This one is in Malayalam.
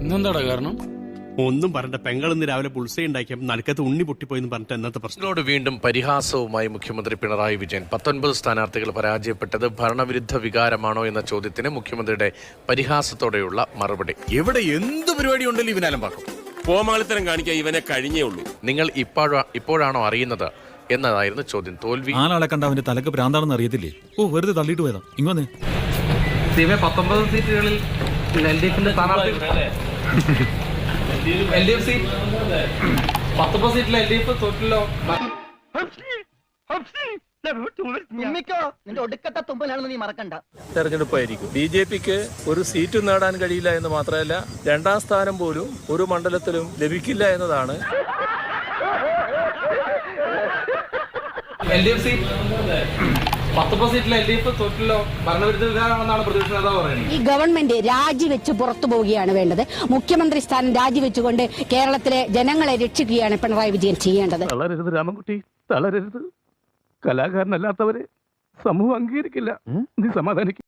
ഇന്നെന്താടാ കാരണം? ഒന്നും പറഞ്ഞ പെങ്ങളിന്ന് രാവിലെ പുൾസൈ ഉണ്ടാക്കിയപ്പോൾ നടുക്കത്ത് ഉണ്ണി പൊട്ടിപ്പോയെന്ന് പറഞ്ഞിട്ട് എന്നത്തെ പ്രശ്നം. വീണ്ടും പരിഹാസവുമായി മുഖ്യമന്ത്രി പിണറായി വിജയൻ. 19 സ്ഥാനാർത്ഥികൾ പരാജയപ്പെട്ടത് ഭരണവിരുദ്ധ വികാരമാണോ എന്ന ചോദ്യത്തിന് മുഖ്യമന്ത്രിയുടെ പരിഹാസത്തോടെയുള്ള മറുപടി. എവിടെ എന്ത് പരിപാടി ഉണ്ടല്ലോ ഇവനാലും പാക്കും കോമാളിത്തരം കാണിക്കാൻ ഇവനെ കഴിഞ്ഞേ ഉള്ളൂ. നിങ്ങൾ ഇപ്പോഴാണോ അറിയുന്നത് എന്നതായിരുന്നു ചോദ്യം. തോൽവി ആളെ കണ്ട അവന്റെ തലക്ക് ഭ്രാന്താണെന്ന് അറിയത്തില്ലേ? ഓ, വെറുതെ തള്ളിയിട്ട് പോയതാ. ഇങ്ങോന്നേ 19 സീറ്റുകളിൽ LDFിന്റെ സ്ഥാനാർത്ഥി LDF സീറ്റ് 19 സീറ്റിൽ LDF തോറ്റില്ലോ. തെരഞ്ഞെടുപ്പായിരിക്കും. BJPക്ക് ഒരു സീറ്റും നേടാൻ കഴിയില്ല എന്ന് മാത്രമല്ല, 2ാം സ്ഥാനം പോലും ഒരു മണ്ഡലത്തിലും ലഭിക്കില്ല എന്നതാണ്. LDF സീറ്റ് 19 സീറ്റിൽ LDF തോറ്റില്ലോ. ഭരണവിരുദ്ധ വികാരമെന്നാണ് പ്രതിപക്ഷ നേതാവ് പറയുന്നത്. ഈ ഗവൺമെന്റ് രാജിവെച്ച് പുറത്തു പോവുകയാണ് വേണ്ടത്. മുഖ്യമന്ത്രി സ്ഥാനം രാജിവെച്ചുകൊണ്ട് കേരളത്തിലെ ജനങ്ങളെ രക്ഷിക്കുകയാണ് പിണറായി വിജയൻ ചെയ്യേണ്ടത്. തളരരുത് രാമൻകുട്ടി, തളരരുത്. കലാകാരനല്ലാത്തവരെ സമൂഹം അംഗീകരിക്കില്ല. നീ സമാധാനിക്കും.